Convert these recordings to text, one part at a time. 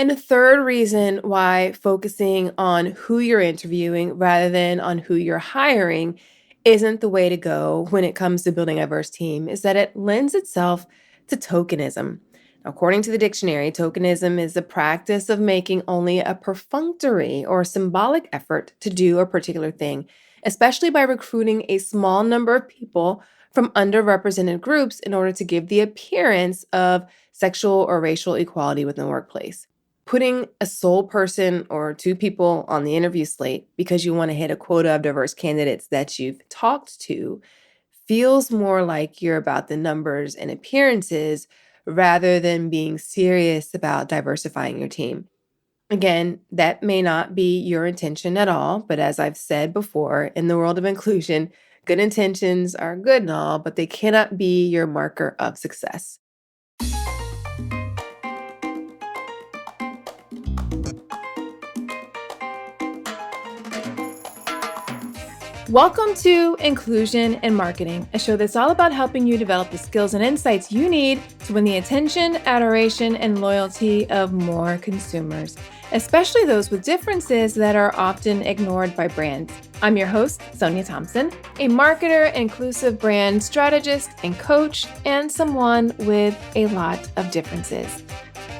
And the third reason why focusing on who you're interviewing rather than on who you're hiring isn't the way to go when it comes to building a diverse team is that it lends itself to tokenism. According to the dictionary, tokenism is the practice of making only a perfunctory or symbolic effort to do a particular thing, especially by recruiting a small number of people from underrepresented groups in order to give the appearance of sexual or racial equality within the workplace. Putting a sole person or two people on the interview slate because you want to hit a quota of diverse candidates that you've talked to feels more like you're about the numbers and appearances rather than being serious about diversifying your team. Again, that may not be your intention at all, but as I've said before, in the world of inclusion, good intentions are good and all, but they cannot be your marker of success. Welcome to Inclusion in Marketing, a show that's all about helping you develop the skills and insights you need to win the attention, adoration, and loyalty of more consumers, especially those with differences that are often ignored by brands. I'm your host, Sonia Thompson, a marketer, inclusive brand strategist, and coach, and someone with a lot of differences.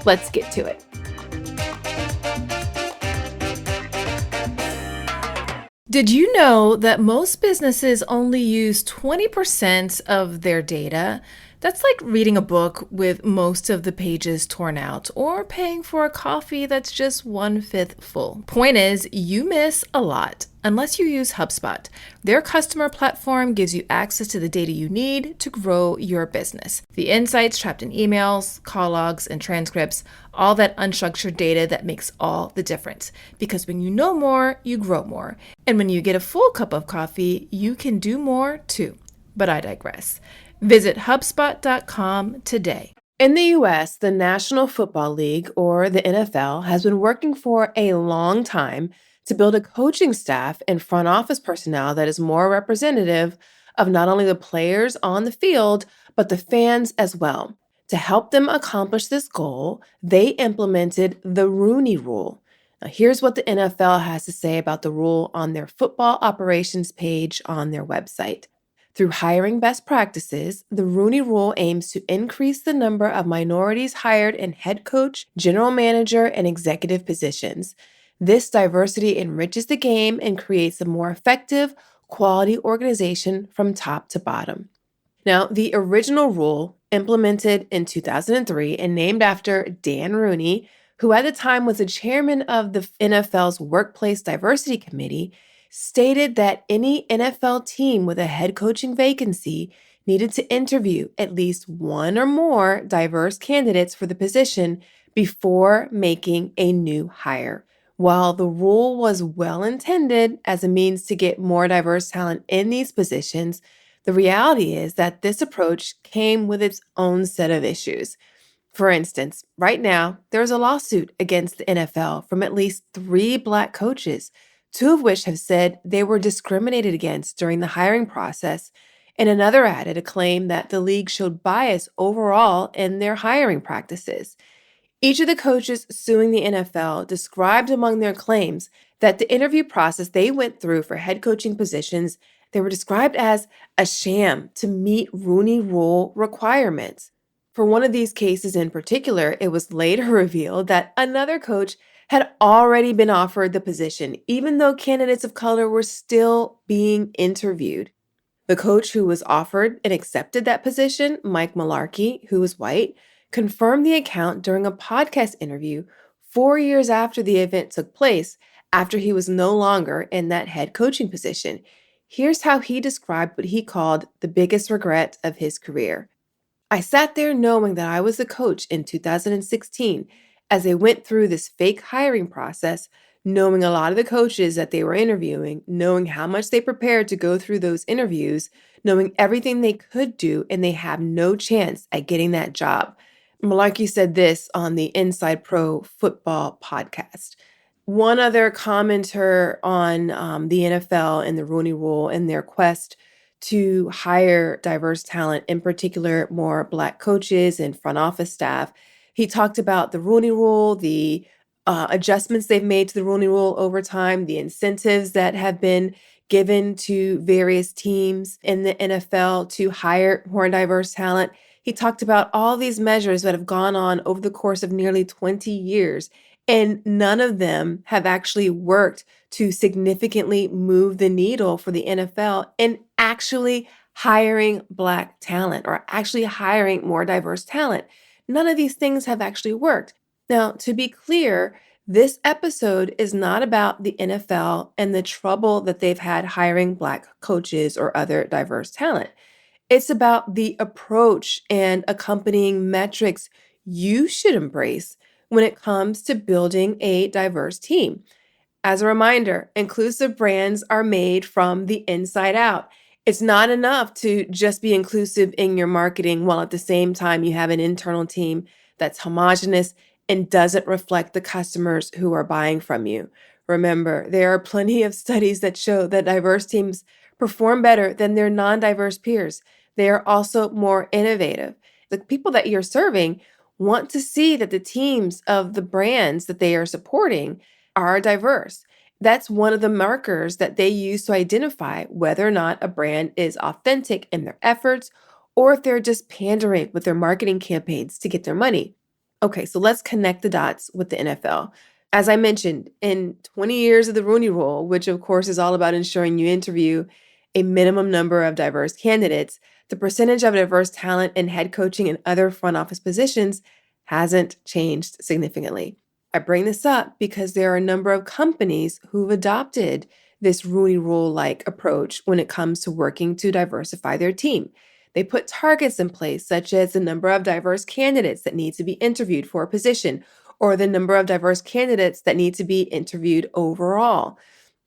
Let's get to it. Did you know that most businesses only use 20% of their data? That's like reading a book with most of the pages torn out or paying for a coffee that's just 1/5 full. Point is, you miss a lot unless you use HubSpot. Their customer platform gives you access to the data you need to grow your business. The insights trapped in emails, call logs, and transcripts, all that unstructured data that makes all the difference. Because when you know more, you grow more. And when you get a full cup of coffee, you can do more too. But I digress. Visit HubSpot.com today. In the US, the National Football League, or the NFL, has been working for a long time to build a coaching staff and front office personnel that is more representative of not only the players on the field, but the fans as well. To help them accomplish this goal, they implemented the Rooney Rule. Now, here's what the NFL has to say about the rule on their football operations page on their website. Through hiring best practices, the Rooney Rule aims to increase the number of minorities hired in head coach, general manager, and executive positions. This diversity enriches the game and creates a more effective, quality organization from top to bottom. Now, the original rule, implemented in 2003 and named after Dan Rooney, who at the time was the chairman of the NFL's Workplace Diversity Committee, stated that any NFL team with a head coaching vacancy needed to interview at least one or more diverse candidates for the position before making a new hire. While the rule was well intended as a means to get more diverse talent in these positions, the reality is that this approach came with its own set of issues. For instance, right now, there's a lawsuit against the NFL from at least 3 Black coaches, 2 of which have said they were discriminated against during the hiring process, and another added a claim that the league showed bias overall in their hiring practices. Each of the coaches suing the NFL described among their claims that the interview process they went through for head coaching positions, they were described as a sham to meet Rooney Rule requirements. For one of these cases in particular, it was later revealed that another coach had already been offered the position, even though candidates of color were still being interviewed. The coach who was offered and accepted that position, Mike Mularkey, who was white, confirmed the account during a podcast interview 4 years after the event took place, after he was no longer in that head coaching position. Here's how he described what he called the biggest regret of his career. I sat there knowing that I was the coach in 2016 as they went through this fake hiring process, knowing a lot of the coaches that they were interviewing, knowing how much they prepared to go through those interviews, knowing everything they could do, and they have no chance at getting that job. Malarkey said this on the Inside Pro Football podcast. One other commenter on the NFL and the Rooney Rule and their quest to hire diverse talent, in particular more Black coaches and front office staff, He talked about the Rooney Rule, the adjustments they've made to the Rooney Rule over time, the incentives that have been given to various teams in the NFL to hire more diverse talent. He talked about all these measures that have gone on over the course of nearly 20 years, and none of them have actually worked to significantly move the needle for the NFL in actually hiring Black talent or actually hiring more diverse talent. None of these things have actually worked. Now, to be clear, this episode is not about the NFL and the trouble that they've had hiring Black coaches or other diverse talent. It's about the approach and accompanying metrics you should embrace when it comes to building a diverse team. As a reminder, inclusive brands are made from the inside out. It's not enough to just be inclusive in your marketing while at the same time you have an internal team that's homogenous and doesn't reflect the customers who are buying from you. Remember, there are plenty of studies that show that diverse teams perform better than their non diverse peers. They are also more innovative. The people that you're serving want to see that the teams of the brands that they are supporting are diverse. That's one of the markers that they use to identify whether or not a brand is authentic in their efforts or if they're just pandering with their marketing campaigns to get their money. Okay, so let's connect the dots with the NFL. As I mentioned, in 20 years of the Rooney Rule, which of course is all about ensuring you interview a minimum number of diverse candidates, the percentage of diverse talent in head coaching and other front office positions hasn't changed significantly. I bring this up because there are a number of companies who've adopted this Rooney Rule like approach when it comes to working to diversify their team. They put targets in place, such as the number of diverse candidates that need to be interviewed for a position, or the number of diverse candidates that need to be interviewed overall.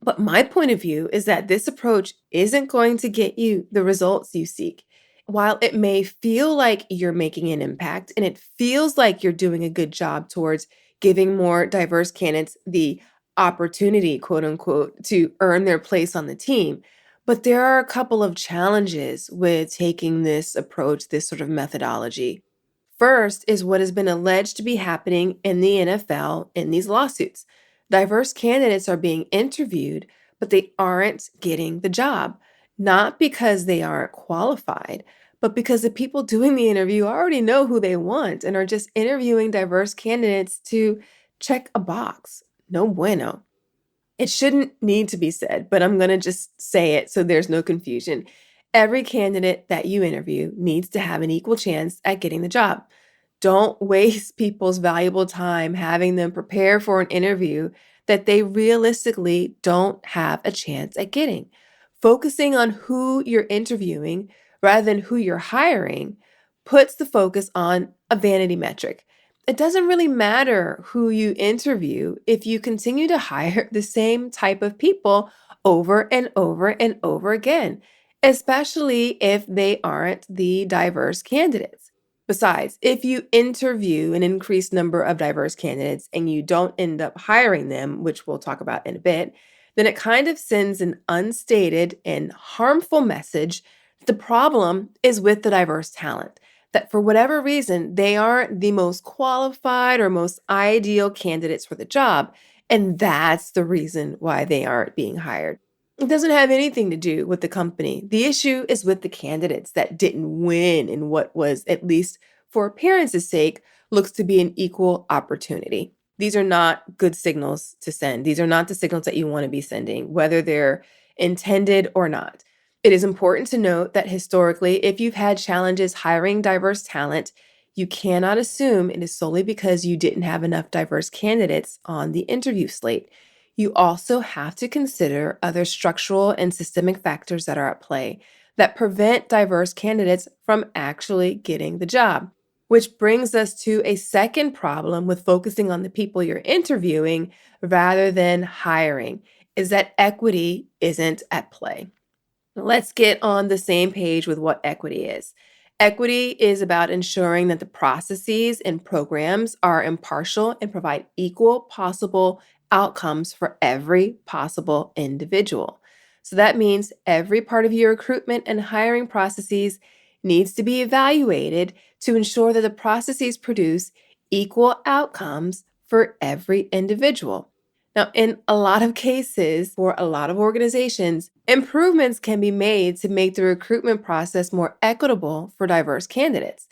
But my point of view is that this approach isn't going to get you the results you seek. While it may feel like you're making an impact and it feels like you're doing a good job towards giving more diverse candidates the opportunity, quote unquote, to earn their place on the team. But there are a couple of challenges with taking this approach, this sort of methodology. First is what has been alleged to be happening in the NFL in these lawsuits. Diverse candidates are being interviewed, but they aren't getting the job, not because they aren't qualified, but because the people doing the interview already know who they want and are just interviewing diverse candidates to check a box. No bueno. It shouldn't need to be said, but I'm going to just say it so there's no confusion. Every candidate that you interview needs to have an equal chance at getting the job. Don't waste people's valuable time having them prepare for an interview that they realistically don't have a chance at getting. Focusing on who you're interviewing rather than who you're hiring puts the focus on a vanity metric. It doesn't really matter who you interview if you continue to hire the same type of people over and over and over again, especially if they aren't the diverse candidates. Besides, if you interview an increased number of diverse candidates and you don't end up hiring them, which we'll talk about in a bit, then it kind of sends an unstated and harmful message that the problem is with the diverse talent, that for whatever reason, they aren't the most qualified or most ideal candidates for the job. And that's the reason why they aren't being hired. It doesn't have anything to do with the company. The issue is with the candidates that didn't win in what was, at least for appearance's sake, looks to be an equal opportunity. These are not good signals to send. These are not the signals that you want to be sending, whether they're intended or not. It is important to note that historically, if you've had challenges hiring diverse talent, you cannot assume it is solely because you didn't have enough diverse candidates on the interview slate. You also have to consider other structural and systemic factors that are at play that prevent diverse candidates from actually getting the job. Which brings us to a second problem with focusing on the people you're interviewing rather than hiring, is that equity isn't at play. Let's get on the same page with what equity is. Equity is about ensuring that the processes and programs are impartial and provide equal possible outcomes for every possible individual. So that means every part of your recruitment and hiring processes needs to be evaluated to ensure that the processes produce equal outcomes for every individual. Now, in a lot of cases, for a lot of organizations, improvements can be made to make the recruitment process more equitable for diverse candidates.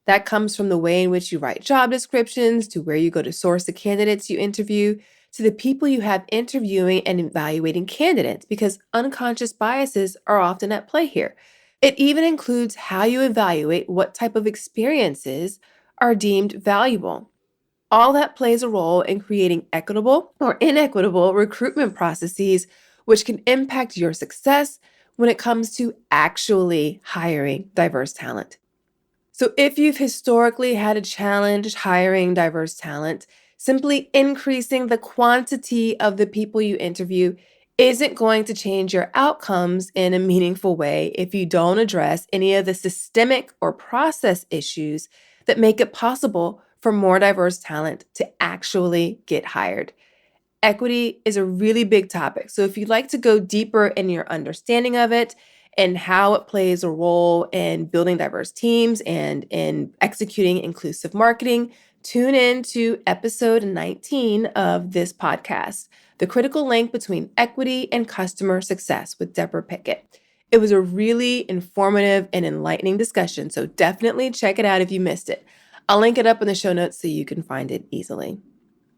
That comes from the way in which you write job descriptions, to where you go to source the candidates you interview, to the people you have interviewing and evaluating candidates, because unconscious biases are often at play here. It even includes how you evaluate what type of experiences are deemed valuable. All that plays a role in creating equitable or inequitable recruitment processes, which can impact your success when it comes to actually hiring diverse talent. So, if you've historically had a challenge hiring diverse talent, simply increasing the quantity of the people you interview isn't going to change your outcomes in a meaningful way if you don't address any of the systemic or process issues that make it possible for more diverse talent to actually get hired. Equity is a really big topic. So if you'd like to go deeper in your understanding of it and how it plays a role in building diverse teams and in executing inclusive marketing, tune in to episode 19 of this podcast, The Critical Link Between Equity and Customer Success with Deborah Pickett. It was a really informative and enlightening discussion, so definitely check it out if you missed it. I'll link it up in the show notes so you can find it easily.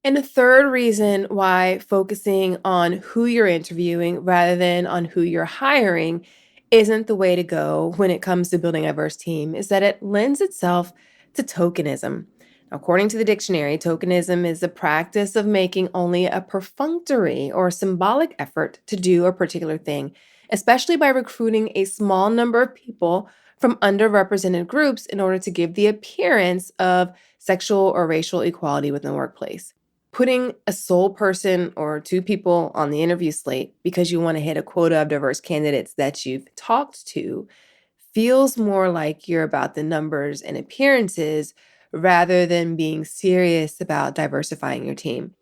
And the third reason why focusing on who you're interviewing rather than on who you're hiring isn't the way to go when it comes to building a diverse team is that it lends itself to tokenism. According to the dictionary, tokenism is the practice of making only a perfunctory or symbolic effort to do a particular thing, especially by recruiting a small number of people from underrepresented groups in order to give the appearance of sexual or racial equality within the workplace. Putting a sole person or two people on the interview slate because you want to hit a quota of diverse candidates that you've talked to feels more like you're about the numbers and appearances rather than being serious about diversifying your team.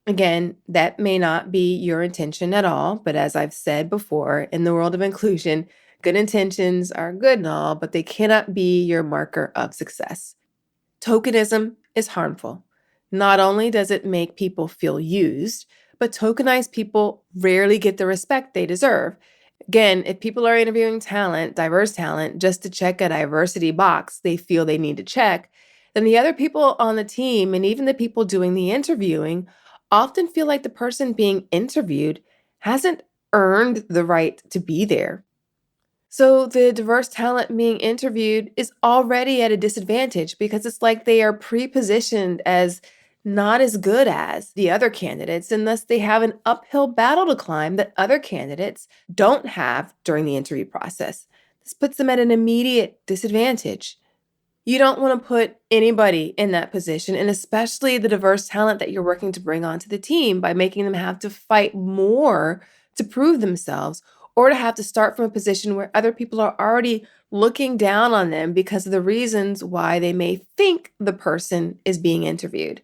Again, that may not be your intention at all, but as I've said before, in the world of inclusion, good intentions are good and all, but they cannot be your marker of success. Tokenism is harmful. Not only does it make people feel used, but tokenized people rarely get the respect they deserve. Again, if people are interviewing talent, diverse talent, just to check a diversity box they feel they need to check, then the other people on the team and even the people doing the interviewing often feel like the person being interviewed hasn't earned the right to be there. So the diverse talent being interviewed is already at a disadvantage because it's like they are pre-positioned as not as good as the other candidates, and thus they have an uphill battle to climb that other candidates don't have during the interview process. This puts them at an immediate disadvantage. You don't want to put anybody in that position, and especially the diverse talent that you're working to bring onto the team by making them have to fight more to prove themselves or to have to start from a position where other people are already looking down on them because of the reasons why they may think the person is being interviewed.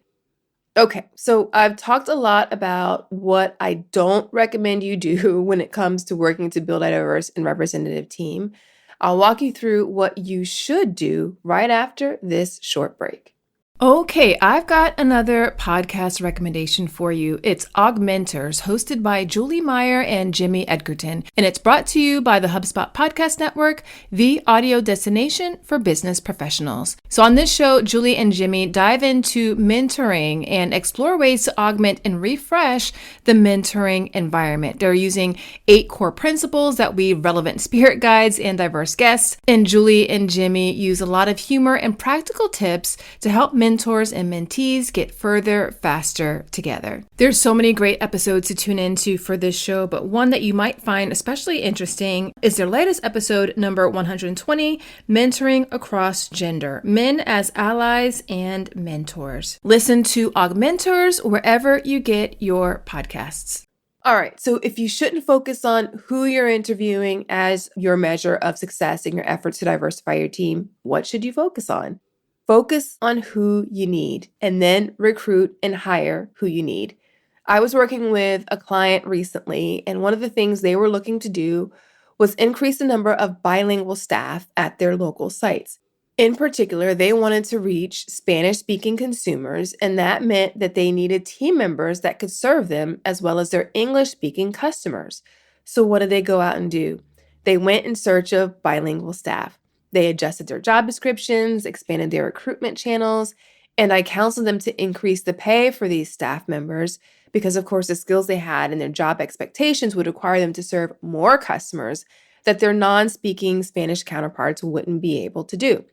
Okay, so I've talked a lot about what I don't recommend you do when it comes to working to build a diverse and representative team. I'll walk you through what you should do right after this short break. Okay, I've got another podcast recommendation for you. It's Augmenters, hosted by Julie Meyer and Jimmy Edgerton, and it's brought to you by the HubSpot Podcast Network, the audio destination for business professionals. So on this show, Julie and Jimmy dive into mentoring and explore ways to augment and refresh the mentoring environment. They're using 8 core principles that weave relevant spirit guides and diverse guests, and Julie and Jimmy use a lot of humor and practical tips to help mentors and mentees get further faster together. There's so many great episodes to tune into for this show, but one that you might find especially interesting is their latest episode, number 120, Mentoring Across Gender, Men as Allies and Mentors. Listen to Augmenters wherever you get your podcasts. All right, so if you shouldn't focus on who you're interviewing as your measure of success in your efforts to diversify your team, what should you focus on? Focus on who you need and then recruit and hire who you need. I was working with a client recently, and one of the things they were looking to do was increase the number of bilingual staff at their local sites. In particular, they wanted to reach Spanish speaking consumers, and that meant that they needed team members that could serve them as well as their English speaking customers. So, what did they go out and do? They went in search of bilingual staff. They adjusted their job descriptions, expanded their recruitment channels, and I counseled them to increase the pay for these staff members because, of course, the skills they had and their job expectations would require them to serve more customers that their non speaking Spanish counterparts wouldn't be able to do.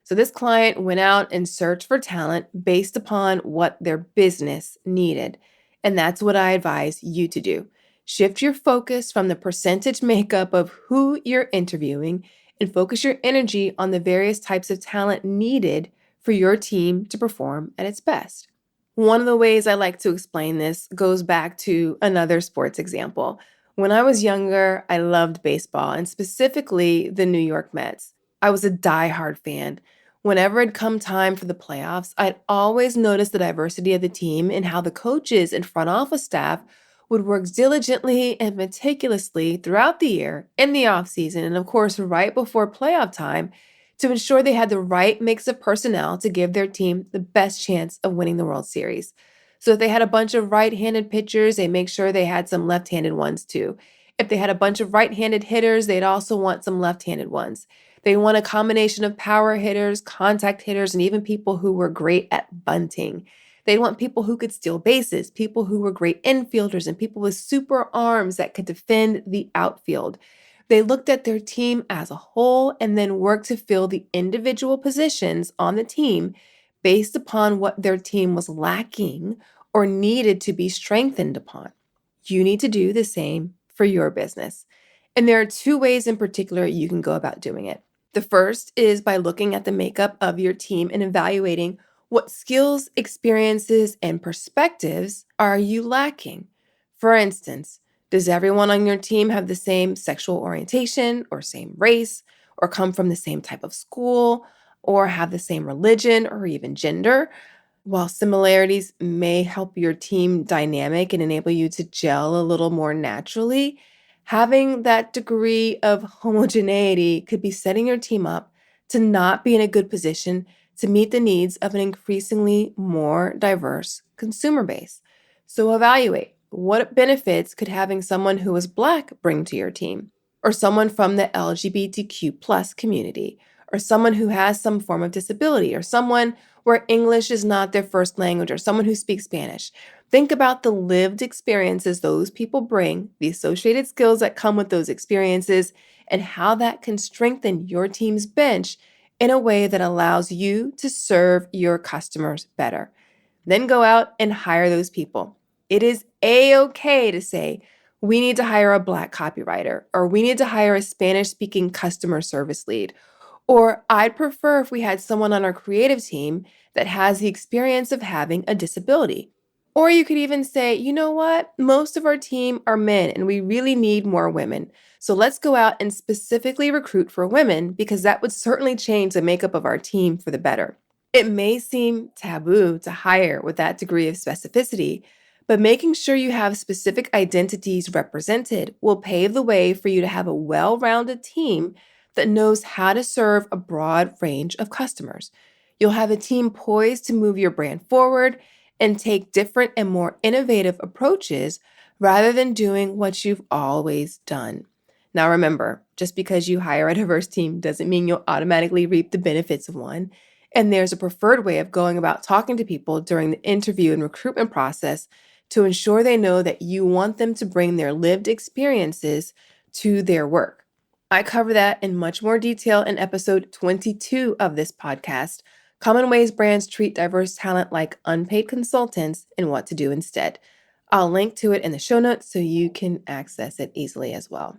So this client went out and searched for talent based upon what their business needed. And that's what I advise you to do. Shift your focus from the percentage makeup of who you're interviewing and focus your energy on the various types of talent needed for your team to perform at its best. One of the ways I like to explain this goes back to another sports example. When I was younger, I loved baseball and specifically the New York Mets. I was a diehard fan. Whenever it come time for the playoffs, I'd always notice the diversity of the team and how the coaches and front office staff would work diligently and meticulously throughout the year, in the offseason, and of course, right before playoff time to ensure they had the right mix of personnel to give their team the best chance of winning the World Series. So if they had a bunch of right-handed pitchers, they make sure they had some left-handed ones too. If they had a bunch of right-handed hitters, they'd also want some left-handed ones. They want a combination of power hitters, contact hitters, and even people who were great at bunting. They'd want people who could steal bases, people who were great infielders, and people with super arms that could defend the outfield. They looked at their team as a whole and then worked to fill the individual positions on the team based upon what their team was lacking or needed to be strengthened upon. You need to do the same for your business. And there are two ways in particular you can go about doing it. The first is by looking at the makeup of your team and evaluating what skills, experiences, and perspectives are you lacking. For instance, does everyone on your team have the same sexual orientation or same race or come from the same type of school or have the same religion or even gender? While similarities may help your team dynamic and enable you to gel a little more naturally, having that degree of homogeneity could be setting your team up to not be in a good position to meet the needs of an increasingly more diverse consumer base. So evaluate what benefits could having someone who is Black bring to your team, or someone from the LGBTQ plus community, or someone who has some form of disability, or someone where English is not their first language, or someone who speaks Spanish. Think about the lived experiences those people bring, the associated skills that come with those experiences, and how that can strengthen your team's bench in a way that allows you to serve your customers better. Then go out and hire those people. It is A-okay to say, we need to hire a Black copywriter, or we need to hire a Spanish-speaking customer service lead, or I'd prefer if we had someone on our creative team that has the experience of having a disability. Or you could even say, you know what? Most of our team are men and we really need more women. So let's go out and specifically recruit for women because that would certainly change the makeup of our team for the better. It may seem taboo to hire with that degree of specificity, but making sure you have specific identities represented will pave the way for you to have a well-rounded team that knows how to serve a broad range of customers. You'll have a team poised to move your brand forward and take different and more innovative approaches rather than doing what you've always done. Now remember, just because you hire a diverse team doesn't mean you'll automatically reap the benefits of one. And there's a preferred way of going about talking to people during the interview and recruitment process to ensure they know that you want them to bring their lived experiences to their work. I cover that in much more detail in episode 22 of this podcast, Common Ways Brands Treat Diverse Talent Like Unpaid Consultants and What to Do Instead. I'll link to it in the show notes so you can access it easily as well.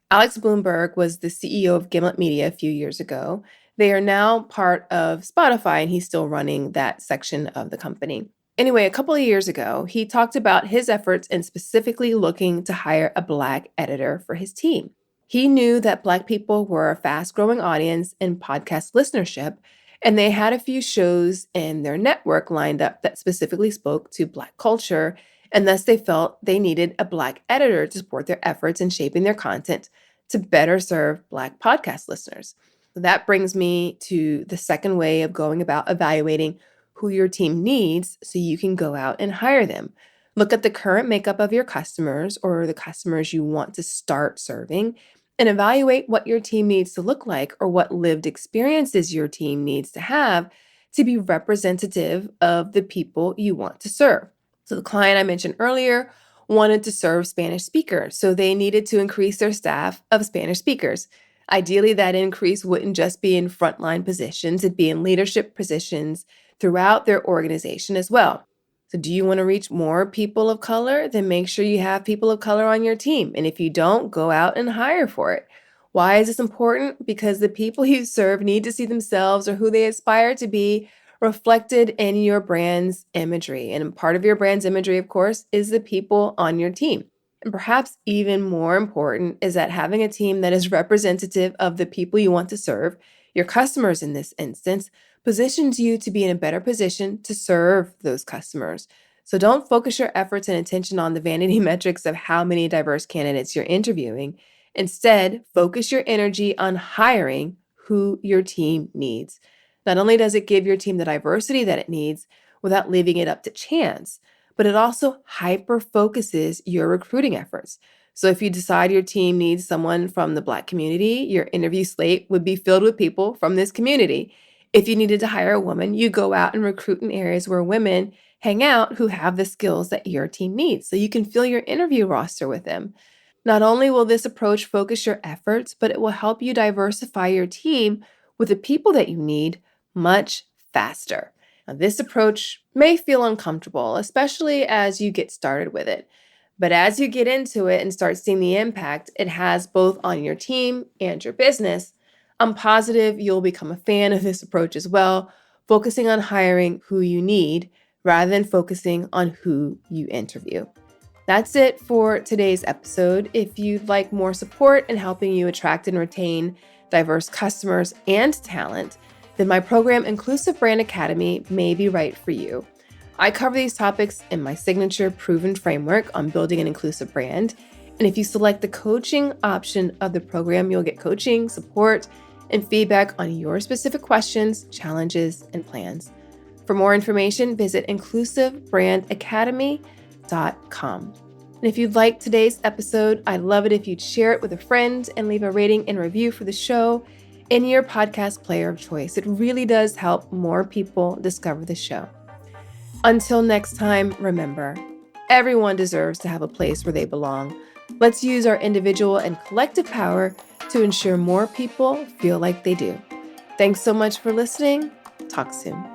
Alex Bloomberg was the CEO of Gimlet Media a few years ago. They are now part of Spotify, and he's still running that section of the company. Anyway, a couple of years ago, he talked about his efforts in specifically looking to hire a Black editor for his team. He knew that Black people were a fast-growing audience in podcast listenership, and they had a few shows in their network lined up that specifically spoke to Black culture, and thus they felt they needed a Black editor to support their efforts in shaping their content to better serve Black podcast listeners. That brings me to the second way of going about evaluating who your team needs so you can go out and hire them. Look at the current makeup of your customers or the customers you want to start serving and evaluate what your team needs to look like or what lived experiences your team needs to have to be representative of the people you want to serve. So, the client I mentioned earlier wanted to serve Spanish speakers, so they needed to increase their staff of Spanish speakers. Ideally, that increase wouldn't just be in frontline positions, it'd be in leadership positions throughout their organization as well. So, do you want to reach more people of color? Then make sure you have people of color on your team. And if you don't, go out and hire for it. Why is this important? Because the people you serve need to see themselves or who they aspire to be reflected in your brand's imagery. And part of your brand's imagery, of course, is the people on your team. And perhaps even more important is that having a team that is representative of the people you want to serve, your customers in this instance, positions you to be in a better position to serve those customers. So don't focus your efforts and attention on the vanity metrics of how many diverse candidates you're interviewing. Instead, focus your energy on hiring who your team needs. Not only does it give your team the diversity that it needs without leaving it up to chance, but it also hyper focuses your recruiting efforts. So if you decide your team needs someone from the Black community, your interview slate would be filled with people from this community. If you needed to hire a woman, you go out and recruit in areas where women hang out who have the skills that your team needs. So you can fill your interview roster with them. Not only will this approach focus your efforts, but it will help you diversify your team with the people that you need much faster. Now, this approach may feel uncomfortable, especially as you get started with it. But as you get into it and start seeing the impact it has both on your team and your business, I'm positive you'll become a fan of this approach as well, focusing on hiring who you need rather than focusing on who you interview. That's it for today's episode. If you'd like more support in helping you attract and retain diverse customers and talent, then my program, Inclusive Brand Academy, may be right for you. I cover these topics in my signature proven framework on building an inclusive brand. And if you select the coaching option of the program, you'll get coaching, support, and feedback on your specific questions, challenges, and plans. For more information, visit inclusivebrandacademy.com. And if you'd like today's episode, I'd love it if you'd share it with a friend and leave a rating and review for the show in your podcast player of choice. It really does help more people discover the show. Until next time, remember, everyone deserves to have a place where they belong. Let's use our individual and collective power to ensure more people feel like they do. Thanks so much for listening. Talk soon.